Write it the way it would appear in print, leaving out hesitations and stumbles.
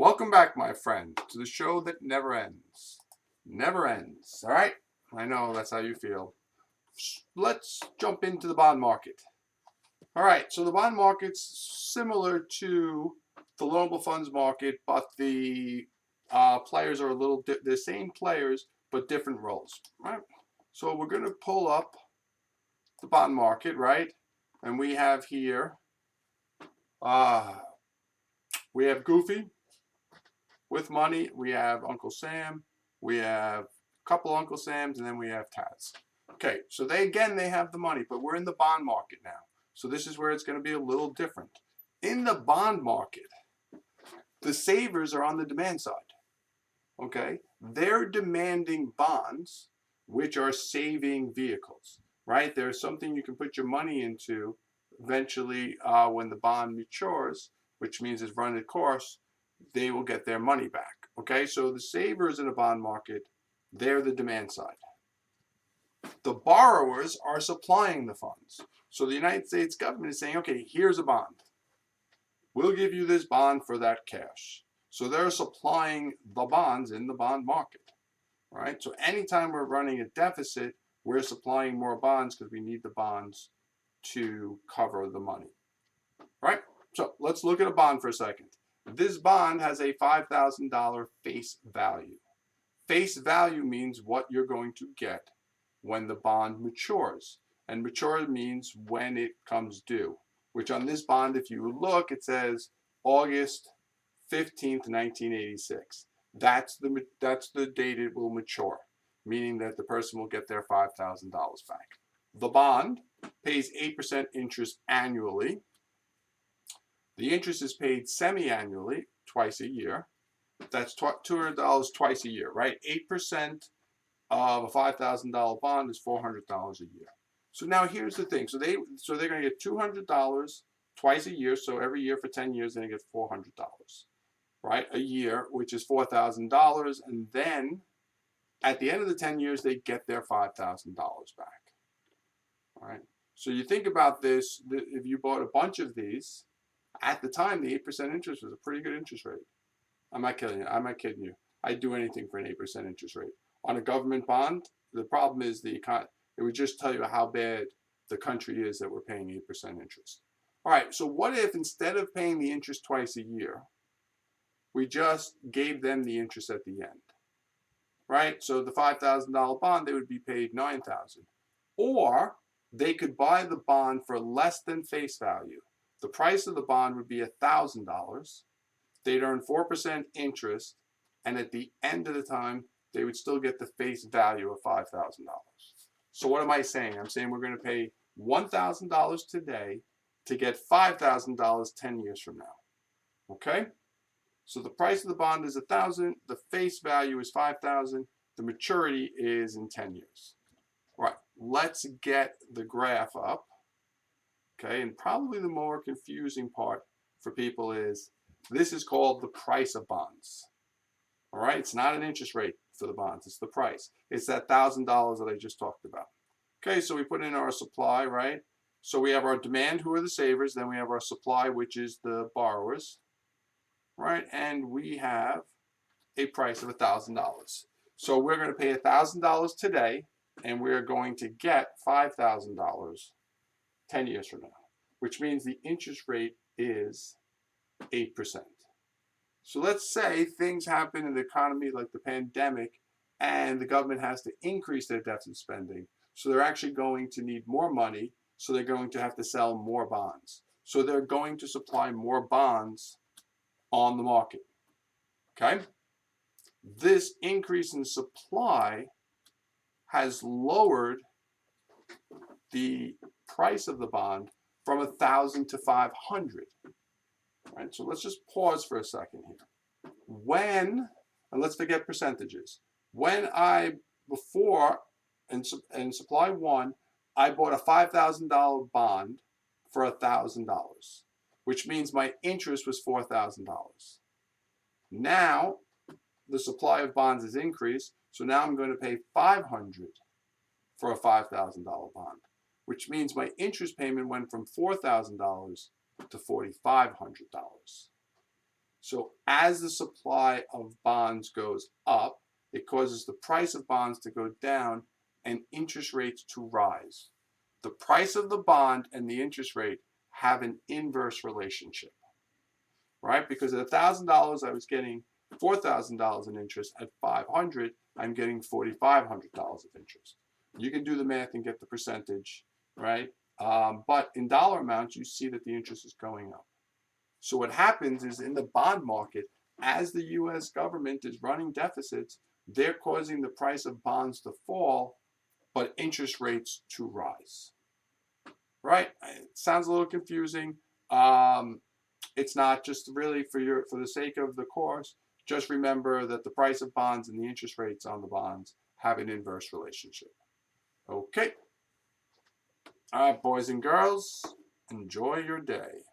Welcome back, my friend, to the show that never ends. Never ends, all right? I know that's how you feel. Let's jump into the bond market. All right, so the bond market's similar to the loanable funds market, but the players are a little the same players, but different roles, right? So we're going to pull up the bond market, right? And we have here, uh, we have Goofy with money. We have Uncle Sam. We have a couple Uncle Sams, and then we have Taz. Okay, so they have the money, but we're in the bond market now. So this is where it's going to be a little different. In the bond market, the savers are on the demand side. Okay, they're demanding bonds, which are saving vehicles, right? There's something you can put your money into eventually when the bond matures, which means it's run its course, they will get their money back. Okay, so the savers in the bond market, they're the demand side. The borrowers are supplying the funds. So the United States government is saying, okay, here's a bond. We'll give you this bond for that cash. So they're supplying the bonds in the bond market, right? So anytime we're running a deficit, we're supplying more bonds because we need the bonds to cover the money, right? So let's look at a bond for a second. This bond has a $5,000 face value. Face value means what you're going to get when the bond matures. And mature means when it comes due, which on this bond, if you look, it says August 15th, 1986. That's the date it will mature, meaning that the person will get their $5,000 back. The bond pays 8% interest annually. The interest is paid semi-annually, twice a year. That's $200 twice a year, right? 8% of a $5,000 bond is $400 a year. So now here's the thing. So they're going to get $200 twice a year. So every year for 10 years, they're going to get $400, right? A year, which is $4,000. And then at the end of the 10 years, they get their $5,000 back, all right? So you think about this, if you bought a bunch of these, at the time, the 8% interest was a pretty good interest rate. I'm not kidding you. I'm not kidding you. I'd do anything for an 8% interest rate. On a government bond, the problem is it would just tell you how bad the country is that we're paying 8% interest. All right, so what if instead of paying the interest twice a year, we just gave them the interest at the end, right? So the $5,000 bond, they would be paid $9,000. Or they could buy the bond for less than face value. The price of the bond would be $1,000. They'd earn 4% interest, and at the end of the time, they would still get the face value of $5,000. So what am I saying? I'm saying we're going to pay $1,000 today to get $5,000 10 years from now. Okay? So the price of the bond is $1,000. The face value is $5,000. The maturity is in 10 years. All right, let's get the graph up. Okay, and probably the more confusing part for people is this is called the price of bonds. All right, it's not an interest rate for the bonds, it's the price. It's that $1,000 that I just talked about. Okay, so we put in our supply, right? So we have our demand, who are the savers, then we have our supply, which is the borrowers, right? And we have a price of $1,000. So we're going to pay $1,000 today, and we're going to get $5,000 10 years from now, which means the interest rate is 8%. So let's say things happen in the economy like the pandemic and the government has to increase their deficit spending. So they're actually going to need more money. So they're going to have to sell more bonds. So they're going to supply more bonds on the market. Okay? This increase in supply has lowered the price of the bond from 1,000 to 500. Right? So let's just pause for a second here. And let's forget percentages. When before, in supply one, I bought a $5,000 bond for $1,000, which means my interest was $4,000. Now, the supply of bonds has increased, so now I'm going to pay $500 for a $5,000 bond, which means my interest payment went from $4,000 to $4,500. So as the supply of bonds goes up, it causes the price of bonds to go down and interest rates to rise. The price of the bond and the interest rate have an inverse relationship, right? Because at $1,000, I was getting $4,000 in interest. At $500, I'm getting $4,500 of interest. You can do the math and get the percentage, right? But in dollar amounts, you see that the interest is going up. So what happens is in the bond market, as the U.S. government is running deficits, they're causing the price of bonds to fall, but interest rates to rise. Right? It sounds a little confusing. It's not. Just really for the sake of the course. Just remember that the price of bonds and the interest rates on the bonds have an inverse relationship. Okay. All right, boys and girls, enjoy your day.